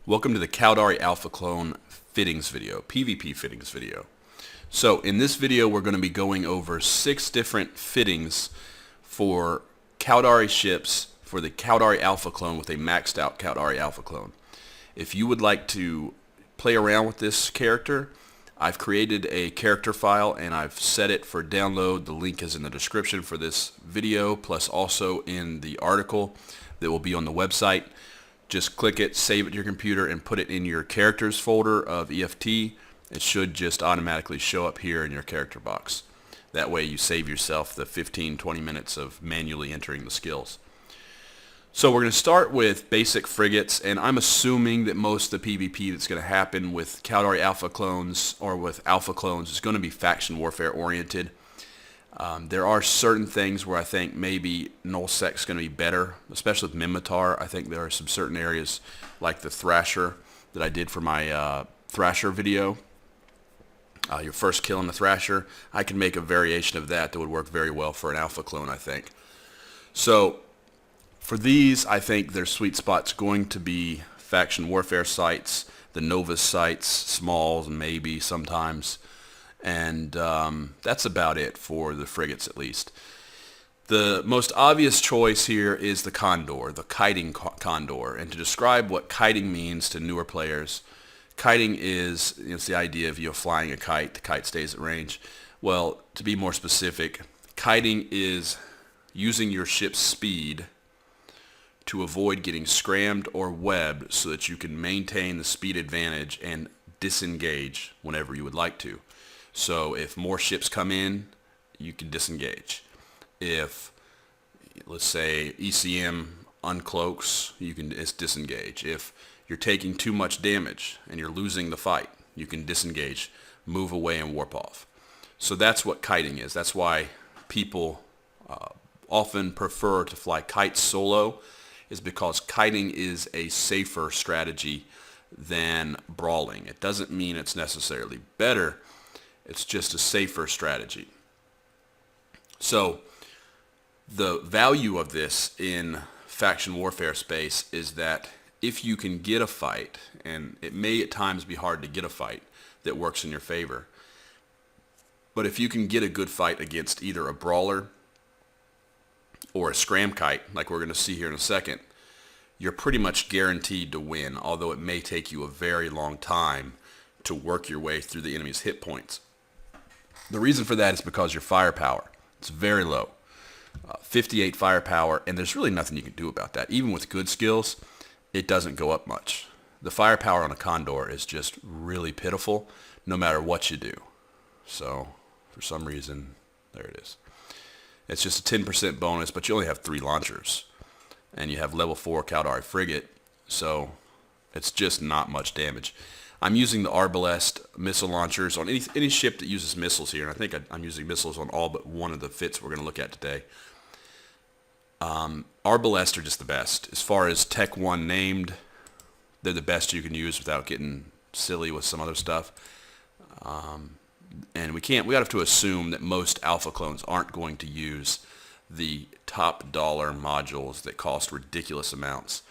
Welcome to the Caldari Alpha Clone fittings video, PvP fittings video. So in this video we're going to be going over 6 different fittings for Caldari ships for the Caldari Alpha Clone with a maxed out Caldari Alpha Clone. If you would like to play around with this character, I've created a character file and I've set it for download. The link is in the description for this video, plus also in the article that will be on the website. Just click it, save it to your computer, and put it in your characters folder of EFT. It should just automatically show up here in your character box. That way you save yourself the 15-20 minutes of manually entering the skills. So we're going to start with basic frigates, and I'm assuming that most of the PvP that's going to happen with Caldari Alpha Clones or with Alpha Clones is going to be faction warfare oriented. There are certain things where I think maybe nullsec is going to be better, especially with Minmatar. I think there are some certain areas like the Thrasher that I did for my Thrasher video. Your first kill in the Thrasher, I can make a variation of that would work very well for an Alpha Clone, I think. So for these, I think their sweet spot's going to be faction warfare sites, the Novus sites, smalls maybe sometimes. And that's about it for the frigates, at least. The most obvious choice here is the Condor, the kiting Condor. And to describe what kiting means to newer players, kiting is, it's the idea of you flying a kite. The kite stays at range. Well, to be more specific, kiting is using your ship's speed to avoid getting scrammed or webbed so that you can maintain the speed advantage and disengage whenever you would like to. So if more ships come in, you can disengage. If, let's say, ECM uncloaks, you can disengage. If you're taking too much damage and you're losing the fight, you can disengage, move away, and warp off. So that's what kiting is. That's why people often prefer to fly kites solo, is because kiting is a safer strategy than brawling. It doesn't mean it's necessarily better. It's just a safer strategy. So the value of this in faction warfare space is that if you can get a fight, and it may at times be hard to get a fight that works in your favor, but if you can get a good fight against either a brawler or a scram kite, like we're going to see here in a second, you're pretty much guaranteed to win, although it may take you a very long time to work your way through the enemy's hit points. The reason for that is because your firepower, it's very low. 58 firepower, and there's really nothing you can do about that. Even with good skills, it doesn't go up much. The firepower on a Condor is just really pitiful no matter what you do. So for some reason, there it is. It's just a 10% bonus, but you only have 3 launchers. And you have level 4 Caldari frigate, so it's just not much damage. I'm using the Arbalest missile launchers on any ship that uses missiles here, and I think I'm using missiles on all but one of the fits we're going to look at today. Arbalest are just the best. As far as Tech 1 named, they're the best you can use without getting silly with some other stuff. And we have to assume that most Alpha Clones aren't going to use the top dollar modules that cost ridiculous amounts.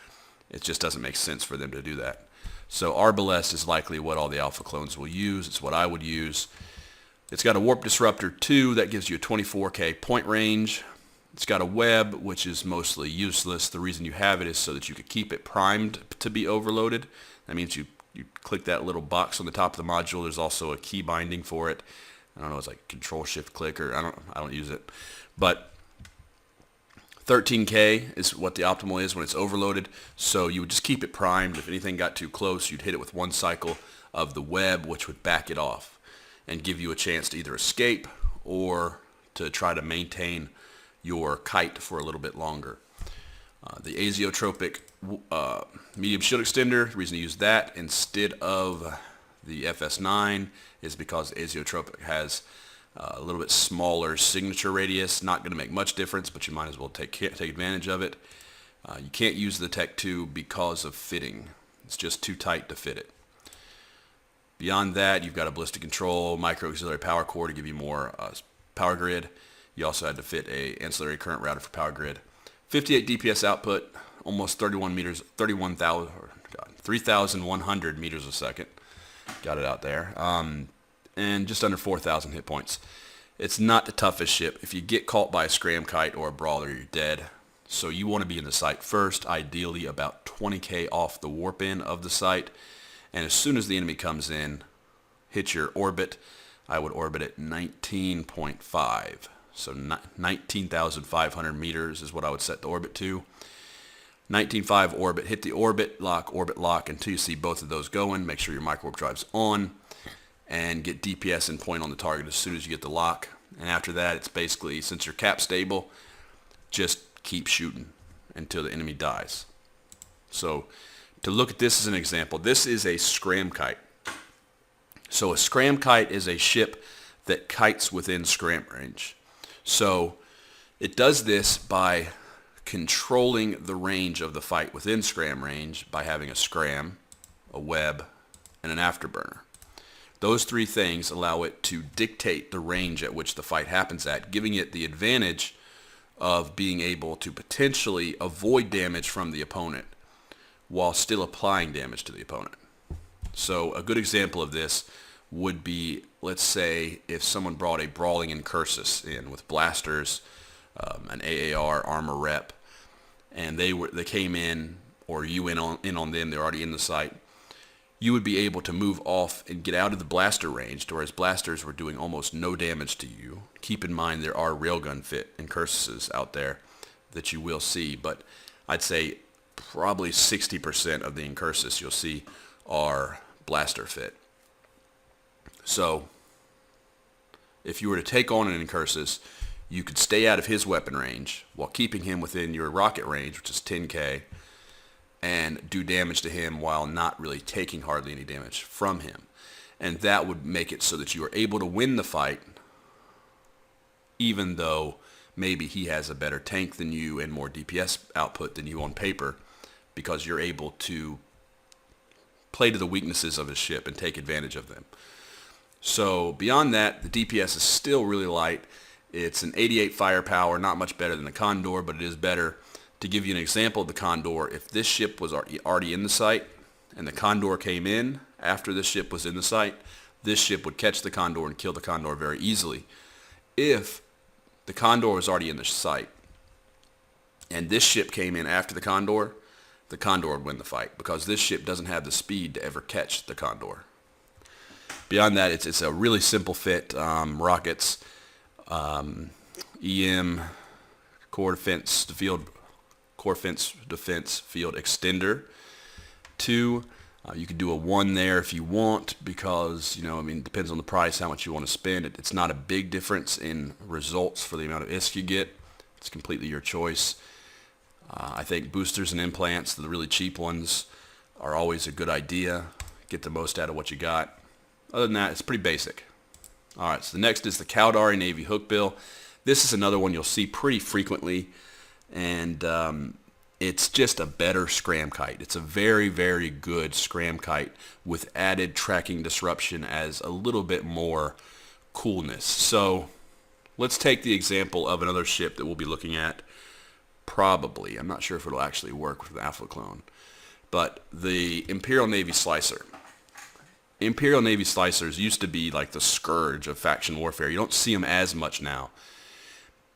It just doesn't make sense for them to do that. So Arbalest is likely what all the Alpha Clones will use. It's what I would use. It's got a Warp Disruptor 2 that gives you a 24k point range. It's got a web, which is mostly useless. The reason you have it is so that you could keep it primed to be overloaded. That means you click that little box on the top of the module. There's also a key binding for it. I don't know, it's like Control-Shift-Click, or I don't use it. But 13k is what the optimal is when it's overloaded, so you would just keep it primed. If anything got too close, you'd hit it with one cycle of the web, which would back it off and give you a chance to either escape or to try to maintain your kite for a little bit longer. The azeotropic medium shield extender, the reason to use that instead of the FS9 is because azeotropic has a little bit smaller signature radius. Not going to make much difference, but you might as well take advantage of it. You can't use the Tech 2 because of fitting. It's just too tight to fit it. Beyond that, you've got a ballistic control, micro auxiliary power core to give you more power grid. You also had to fit a ancillary current router for power grid. 58 DPS output, almost 31 meters, 3,100 meters a second. Got it out there. And just under 4,000 hit points. It's not the toughest ship. If you get caught by a scram kite or a brawler, you're dead. So you want to be in the sight first, ideally about 20k off the warp in of the sight. And as soon as the enemy comes in, hit your orbit. I would orbit at 19.5. So 19,500 meters is what I would set the orbit to. 19.5 orbit, hit the orbit lock until you see both of those going. Make sure your micro warp drive's on and get DPS and point on the target as soon as you get the lock. And after that, it's basically, since you're cap stable, just keep shooting until the enemy dies. So to look at this as an example, this is a scram kite. So a scram kite is a ship that kites within scram range. So it does this by controlling the range of the fight within scram range by having a scram, a web, and an afterburner. Those three things allow it to dictate the range at which the fight happens at, giving it the advantage of being able to potentially avoid damage from the opponent while still applying damage to the opponent. So a good example of this would be, let's say, if someone brought a Brawling Incursus in with blasters, an AAR armor rep, and they came in, or you in on them, they're already in the site. You would be able to move off and get out of the blaster range, whereas blasters were doing almost no damage to you. Keep in mind there are railgun fit Incursuses out there that you will see, but I'd say probably 60% of the Incursus you'll see are blaster fit. So if you were to take on an Incursus, you could stay out of his weapon range while keeping him within your rocket range, which is 10k, and do damage to him while not really taking hardly any damage from him. And that would make it so that you are able to win the fight, even though maybe he has a better tank than you and more DPS output than you on paper, because you're able to play to the weaknesses of his ship and take advantage of them. So beyond that, the DPS is still really light. It's an 88 firepower, not much better than the Condor, but it is better. To give you an example of the Condor, if this ship was already in the site and the Condor came in after this ship was in the site, this ship would catch the Condor and kill the Condor very easily. If the Condor was already in the site and this ship came in after the Condor would win the fight, because this ship doesn't have the speed to ever catch the Condor. Beyond that, it's a really simple fit. Rockets, EM, core defense defense field extender. 2, you could do a 1 there if you want, because, it depends on the price, how much you want to spend. It's not a big difference in results for the amount of ISK you get. It's completely your choice. I think boosters and implants, the really cheap ones, are always a good idea. Get the most out of what you got. Other than that, it's pretty basic. All right, so the next is the Caldari Navy Hookbill. This is another one you'll see pretty frequently, and it's just a better scram kite. It's a very, very good scram kite with added tracking disruption as a little bit more coolness. So let's take the example of another ship that we'll be looking at probably. I'm not sure if it'll actually work with the Alpha Clone, but the Imperial Navy Slicer. Imperial Navy Slicers used to be like the scourge of faction warfare. You don't see them as much now.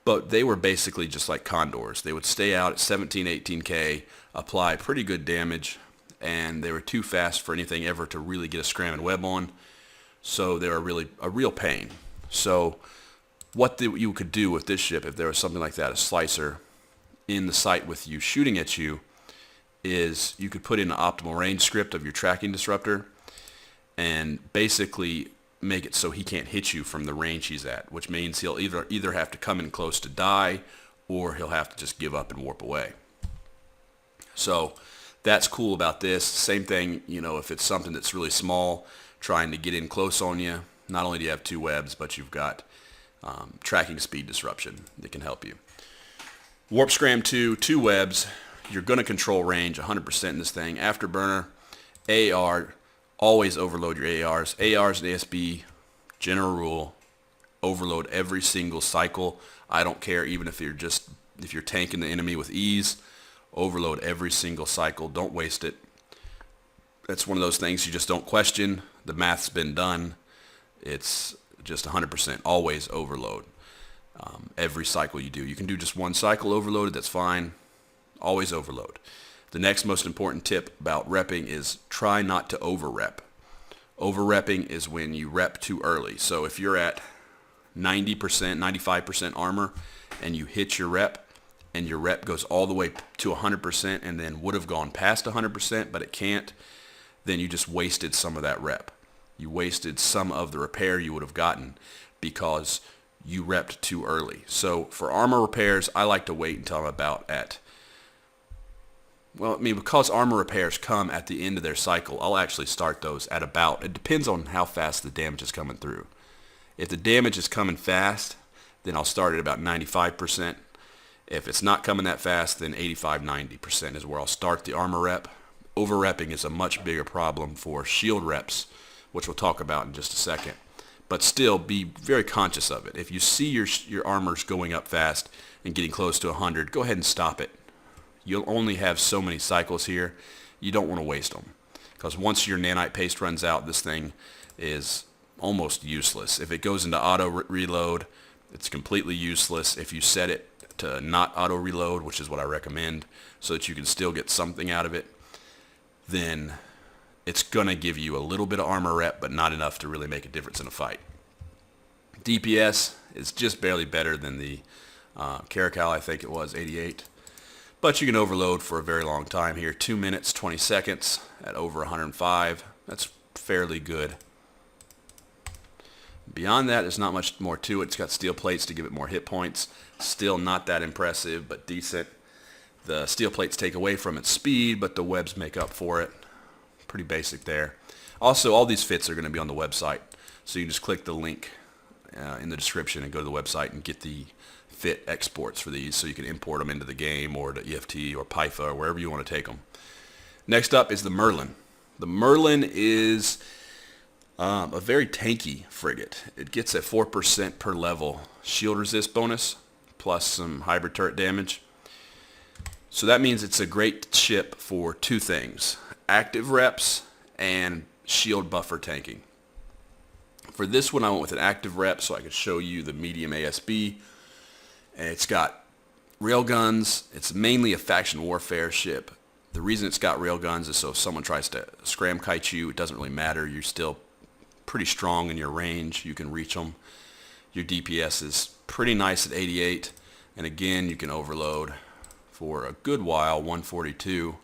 But they were basically just like Condors. They would stay out at 17, 18k, apply pretty good damage, and they were too fast for anything ever to really get a scram and web on. So they were really a real pain. So what you could do with this ship, if there was something like that, a slicer in the sight with you shooting at you, is you could put in an optimal range script of your tracking disruptor and basically make it so he can't hit you from the range he's at, which means he'll either have to come in close to die, or he'll have to just give up and warp away. So that's cool about this. Same thing, if it's something that's really small, trying to get in close on you, not only do you have 2 webs, but you've got tracking speed disruption that can help you. Warp Scram 2 webs, you're going to control range 100% in this thing. Afterburner, AR, always overload your ARs. ARs and ASB, general rule, overload every single cycle. I don't care, even if you're tanking the enemy with ease, overload every single cycle. Don't waste it. That's one of those things you just don't question. The math's been done. It's just 100%. Always overload. Every cycle you do. You can do just one cycle overloaded. That's fine. Always overload. The next most important tip about repping is try not to over-rep. Over-repping is when you rep too early. So if you're at 90%, 95% armor and you hit your rep and your rep goes all the way to 100% and then would have gone past 100% but it can't, then you just wasted some of that rep. You wasted some of the repair you would have gotten because you repped too early. So for armor repairs, I like to wait until I'm about at, well, I mean, because armor repairs come at the end of their cycle, I'll actually start those at about, it depends on how fast the damage is coming through. If the damage is coming fast, then I'll start at about 95%. If it's not coming that fast, then 85, 90% is where I'll start the armor rep. Over-repping is a much bigger problem for shield reps, which we'll talk about in just a second. But still, be very conscious of it. If you see your armors going up fast and getting close to 100, go ahead and stop it. You'll only have so many cycles here. You don't want to waste them. Because once your nanite paste runs out, this thing is almost useless. If it goes into auto reload, it's completely useless. If you set it to not auto reload, which is what I recommend, so that you can still get something out of it, then it's going to give you a little bit of armor rep, but not enough to really make a difference in a fight. DPS is just barely better than the Caracal, I think it was, 88. But you can overload for a very long time here. 2 minutes, 20 seconds at over 105. That's fairly good. Beyond that, there's not much more to it. It's got steel plates to give it more hit points. Still not that impressive, but decent. The steel plates take away from its speed, but the webs make up for it. Pretty basic there. Also, all these fits are going to be on the website, so you can just click the link in the description and go to the website and get the fit exports for these, so you can import them into the game or to EFT or PIFA or wherever you want to take them. Next up is the Merlin. The Merlin is a very tanky frigate. It gets a 4% per level shield resist bonus plus some hybrid turret damage. So that means it's a great ship for two things: active reps and shield buffer tanking. For this one, I went with an active rep so I could show you the medium ASB. And it's got railguns. It's mainly a faction warfare ship. The reason it's got railguns is so if someone tries to scram kite you, it doesn't really matter. You're still pretty strong in your range. You can reach them. Your DPS is pretty nice at 88. And again, you can overload for a good while, 142.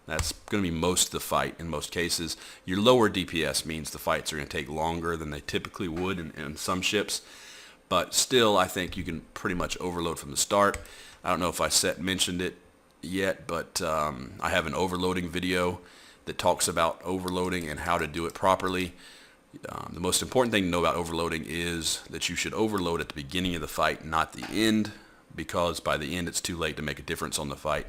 That's going to be most of the fight in most cases. Your lower DPS means the fights are going to take longer than they typically would in some ships. But still, I think you can pretty much overload from the start. I don't know if I mentioned it yet, but I have an overloading video that talks about overloading and how to do it properly. The most important thing to know about overloading is that you should overload at the beginning of the fight, not the end, because by the end it's too late to make a difference on the fight.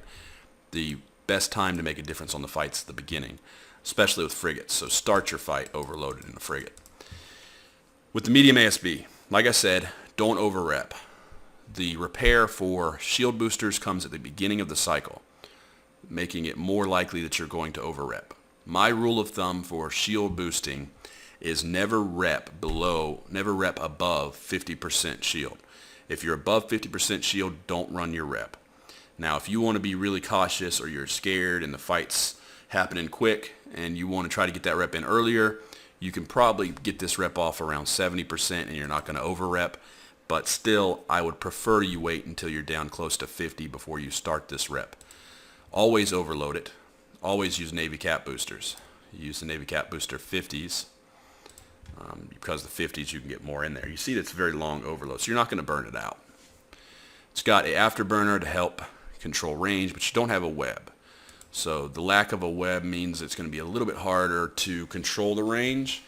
The best time to make a difference on the fight is the beginning, especially with frigates. So start your fight overloaded in a frigate. With the medium ASB, like I said, don't over-rep. The repair for shield boosters comes at the beginning of the cycle, making it more likely that you're going to over-rep. My rule of thumb for shield boosting is never rep above 50% shield. If you're above 50% shield, don't run your rep. Now, if you want to be really cautious or you're scared and the fight's happening quick and you want to try to get that rep in earlier, you can probably get this rep off around 70% and you're not going to over-rep. But still, I would prefer you wait until you're down close to 50 before you start this rep. Always overload it. Always use Navy Cap boosters. Use the Navy Cap booster 50s. Because the 50s you can get more in there. You see that's very long overload, so you're not going to burn it out. It's got an afterburner to help control range, but you don't have a web. So the lack of a web means it's going to be a little bit harder to control the range,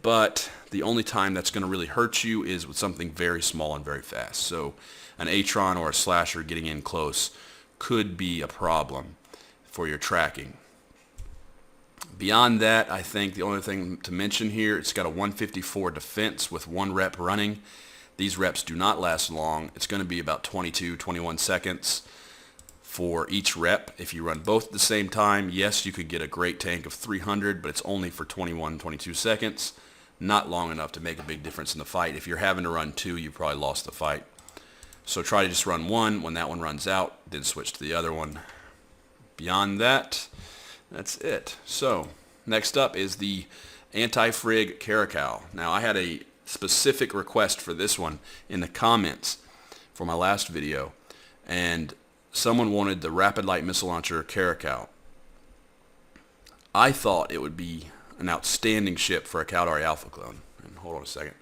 but the only time that's going to really hurt you is with something very small and very fast. So an Atron or a slasher getting in close could be a problem for your tracking. Beyond that, I think the only thing to mention here, it's got a 154 defense with one rep running. These reps do not last long. It's going to be about 22, 21 seconds. for each rep. If you run both at the same time, yes, you could get a great tank of 300, but it's only for 21, 22 seconds. Not long enough to make a big difference in the fight. If you're having to run two, you probably lost the fight. So try to just run one. When that one runs out, then switch to the other one. Beyond that, that's it. So next up is the anti-frig Caracal. Now I had a specific request for this one in the comments for my last video, and someone wanted the Rapid Light Missile Launcher Caracal. I thought it would be an outstanding ship for a Caldari Alpha clone. And hold on a second.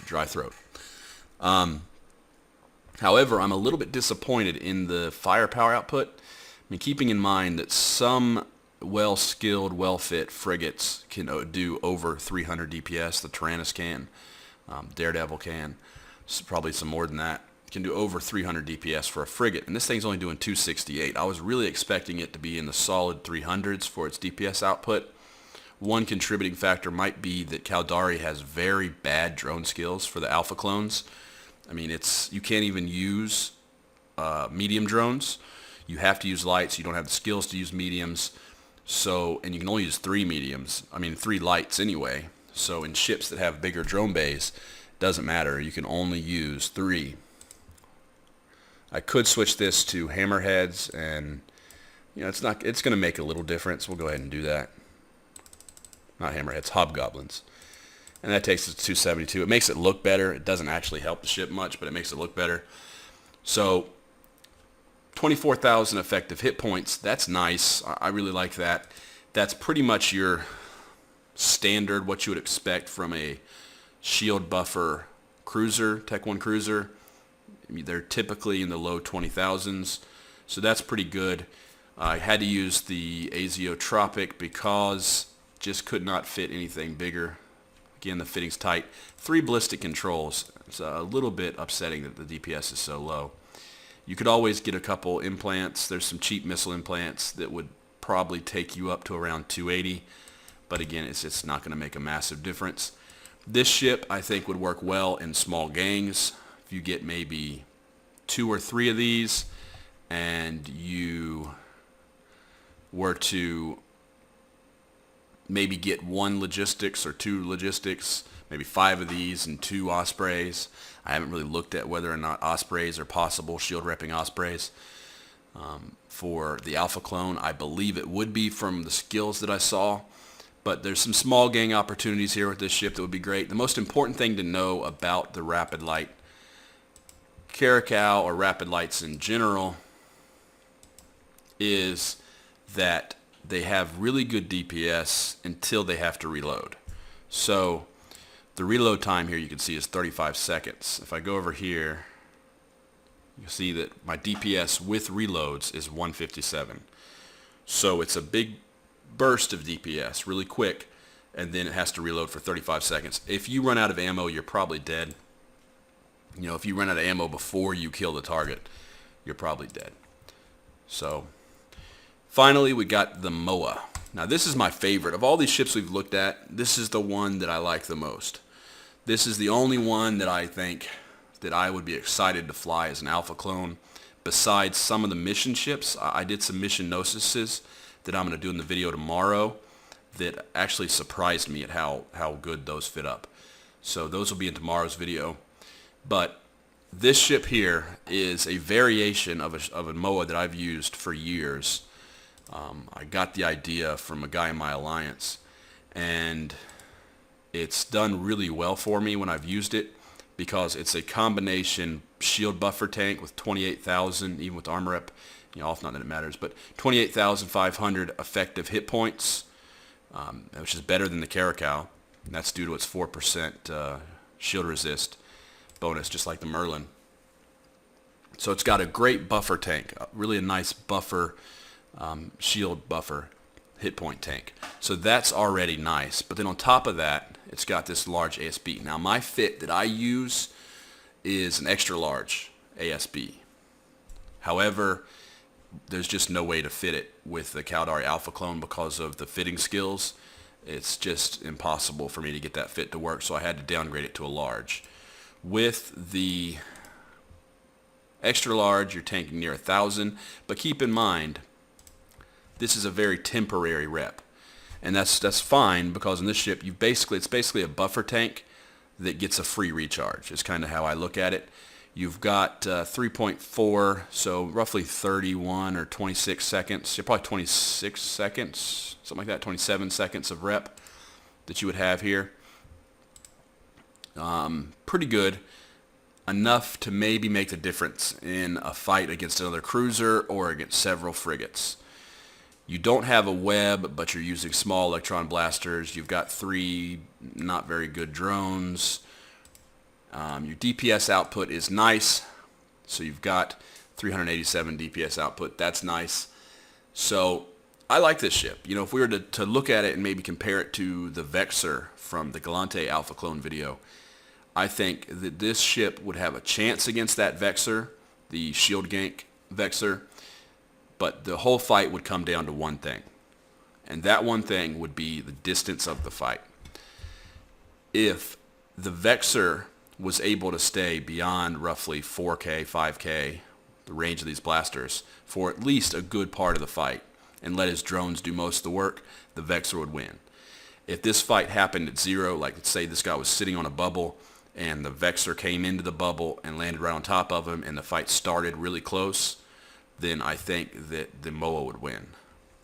Dry throat. However, I'm a little bit disappointed in the firepower output. I mean, keeping in mind that some well-skilled, well-fit frigates can do over 300 DPS. The Tyrannus can. Daredevil can. Probably some more than that. Can do over 300 DPS for a frigate, and this thing's only doing 268. I was really expecting it to be in the solid 300s for its DPS output. One contributing factor might be that Caldari has very bad drone skills for the Alpha clones. I mean, you can't even use medium drones. You have to use lights. You don't have the skills to use mediums. So, and you can only use 3 mediums. I mean, 3 lights anyway. So in ships that have bigger drone bays, it doesn't matter. You can only use 3. I could switch this to hammerheads, and it's going to make a little difference. We'll go ahead and do that. Not hammerheads, hobgoblins. And that takes us to 272. It makes it look better. It doesn't actually help the ship much, but it makes it look better. So 24,000 effective hit points. That's nice. I really like that. That's pretty much your standard, what you would expect from a shield buffer cruiser, Tech 1 cruiser. I mean, they're typically in the low 20,000s, so that's pretty good. I had to use the Azeotropic because just could not fit anything bigger. Again, the fitting's tight. 3 ballistic controls. It's a little bit upsetting that the DPS is so low. You could always get a couple implants. There's some cheap missile implants that would probably take you up to around 280, but again, it's not going to make a massive difference. This ship, I think, would work well in small gangs. If you get maybe 2 or 3 of these, and you were to maybe get 1 logistics or 2 logistics, maybe 5 of these and 2 Ospreys. I haven't really looked at whether or not Ospreys are possible, shield repping Ospreys. For the Alpha clone, I believe it would be from the skills that I saw. But there's some small gang opportunities here with this ship that would be great. The most important thing to know about the Rapid Light Caracal, or Rapid Lights in general, is that they have really good DPS until they have to reload. So the reload time here you can see is 35 seconds. If I go over here, you see that my DPS with reloads is 157. So it's a big burst of DPS really quick, and then it has to reload for 35 seconds. If you run out of ammo, you're probably dead. If you run out of ammo before you kill the target, you're probably dead. So finally, we got the MOA. Now this is my favorite. Of all these ships we've looked at, this is the one that I like the most. This is the only one that I think that I would be excited to fly as an Alpha clone. Besides some of the mission ships, I did some mission Gnosises that I'm going to do in the video tomorrow that actually surprised me at how good those fit up. So those will be in tomorrow's video. But this ship here is a variation of a MOA that I've used for years. I got the idea from a guy in my alliance, and it's done really well for me when I've used it because it's a combination shield buffer tank with 28,000, even with armor up, off, not that it matters, but 28,500 effective hit points, which is better than the Caracal, and that's due to its 4% shield resist bonus, just like the Merlin. So it's got a great buffer tank, really a nice buffer, shield buffer hit point tank. So that's already nice. But then on top of that, it's got this large ASB. Now my fit that I use is an extra large ASB. However, there's just no way to fit it with the Caldari Alpha clone because of the fitting skills. It's just impossible for me to get that fit to work, so I had to downgrade it to a large. With the Extra large, you're tanking near 1,000, but keep in mind, this is a very temporary rep. And that's fine, because in this ship, it's basically a buffer tank that gets a free recharge, is kind of how I look at it. You've got 3.4, so roughly 31 or 26 seconds. You're probably 26 seconds, something like that, 27 seconds of rep that you would have here. Pretty good. Enough to maybe make the difference in a fight against another cruiser or against several frigates. You don't have a web, but you're using small electron blasters. You've got 3 not very good drones. Your DPS output is nice. So you've got 387 DPS output. That's nice. So I like this ship. You know, if we were to look at it and maybe compare it to the Vexor from the Caldari Alpha Clone video, I think that this ship would have a chance against that Vexor, the shield gank Vexor, but the whole fight would come down to one thing, and that one thing would be the distance of the fight. If the Vexor was able to stay beyond roughly 4K, 5K, the range of these blasters, for at least a good part of the fight, and let his drones do most of the work, the Vexor would win. If this fight happened at 0, like let's say this guy was sitting on a bubble, and the Vexor came into the bubble and landed right on top of him, and the fight started really close, then I think that the MOA would win.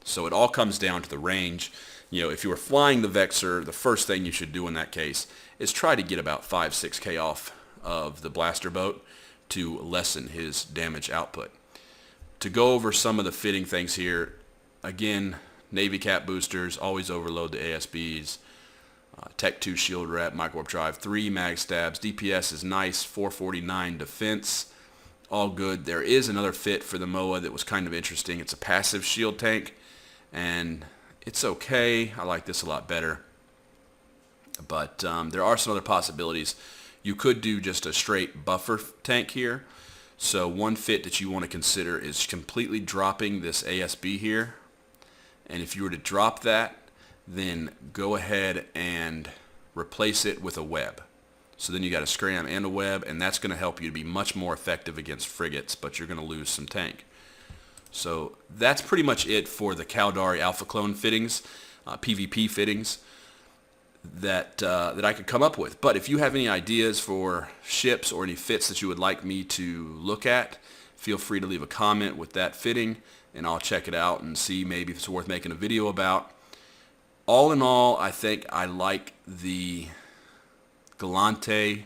So it all comes down to the range. You know, if you were flying the Vexor, the first thing you should do in that case is try to get about 5-6K off of the blaster boat to lessen his damage output. To go over some of the fitting things here, again, Navy Cap boosters, always overload the ASBs. Tech 2 shield rep, micro-warp drive, 3 mag stabs, DPS is nice, 449 defense, all good. There is another fit for the MOA that was kind of interesting. It's a passive shield tank, and it's okay. I like this a lot better. But there are some other possibilities. You could do just a straight buffer tank here. So one fit that you want to consider is completely dropping this ASB here. And if you were to drop that, then go ahead and replace it with a web. So then you got a scram and a web, and that's going to help you to be much more effective against frigates, but you're going to lose some tank. So that's pretty much it for the Caldari Alpha Clone fittings, PvP fittings that I could come up with. But if you have any ideas for ships or any fits that you would like me to look at, feel free to leave a comment with that fitting, and I'll check it out and see maybe if it's worth making a video about. All in all, I think I like the Galante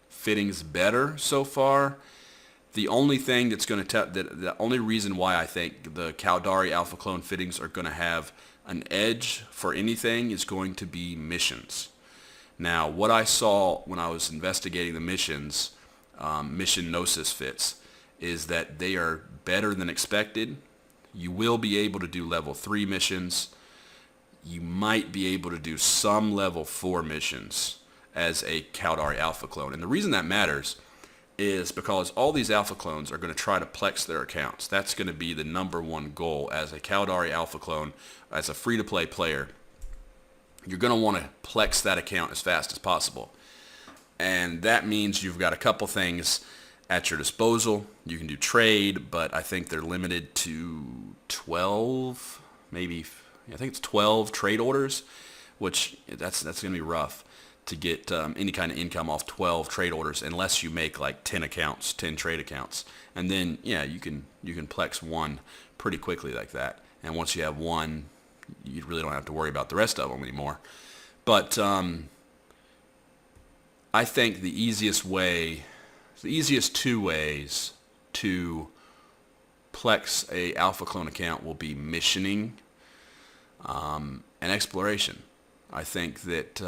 fittings better so far. The only thing that's going to the only reason why I think the Caldari Alpha Clone fittings are going to have an edge for anything is going to be missions. Now, what I saw when I was investigating the missions, mission Gnosis fits, is that they are better than expected. You will be able to do level 3 missions. You might be able to do some level 4 missions as a Caldari Alpha Clone. And the reason that matters is because all these Alpha Clones are going to try to plex their accounts. That's going to be the #1 goal as a Caldari Alpha Clone, as a free-to-play player. You're going to want to plex that account as fast as possible. And that means you've got a couple things at your disposal. You can do trade, but I think they're limited to 12, maybe, I think it's 12 trade orders, which that's going to be rough to get any kind of income off 12 trade orders unless you make like 10 accounts, 10 trade accounts. And then, yeah, you can plex one pretty quickly like that. And once you have one, you really don't have to worry about the rest of them anymore. But I think the easiest two ways to plex a Alpha Clone account will be missioning and exploration. I think that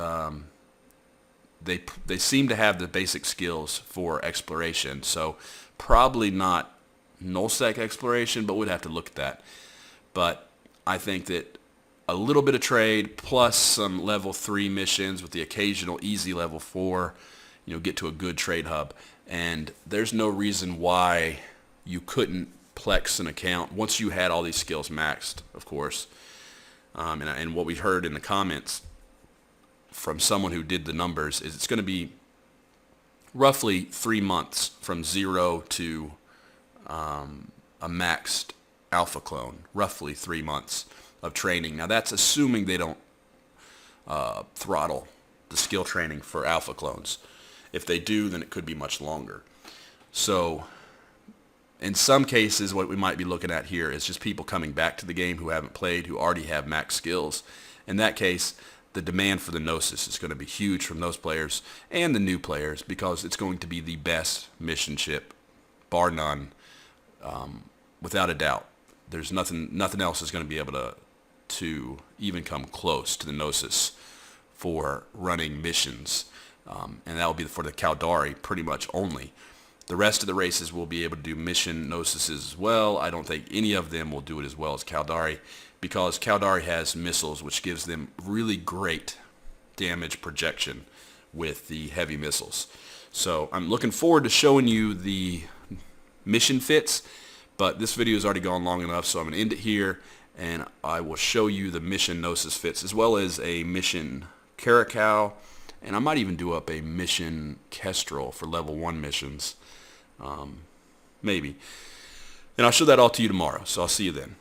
they seem to have the basic skills for exploration, so probably not nullsec exploration, but we'd have to look at that. But I think that a little bit of trade plus some level 3 missions with the occasional easy level 4, get to a good trade hub. And there's no reason why you couldn't plex an account once you had all these skills maxed, of course. And what we heard in the comments from someone who did the numbers is it's going to be roughly 3 months from 0 to a maxed Alpha Clone, roughly 3 months of training. Now that's assuming they don't throttle the skill training for Alpha Clones. If they do, then it could be much longer. So in some cases, what we might be looking at here is just people coming back to the game who haven't played, who already have max skills. In that case, the demand for the Gnosis is going to be huge from those players and the new players, because it's going to be the best mission ship, bar none, without a doubt. There's nothing else is going to be able to even come close to the Gnosis for running missions, and that will be for the Caldari pretty much only. The rest of the races will be able to do mission Gnosis as well. I don't think any of them will do it as well as Caldari, because Caldari has missiles, which gives them really great damage projection with the heavy missiles. So I'm looking forward to showing you the mission fits, but this video has already gone long enough, so I'm going to end it here, and I will show you the mission Gnosis fits, as well as a mission Caracal, and I might even do up a mission Kestrel for level 1 missions. Maybe. And I'll show that all to you tomorrow, so I'll see you then.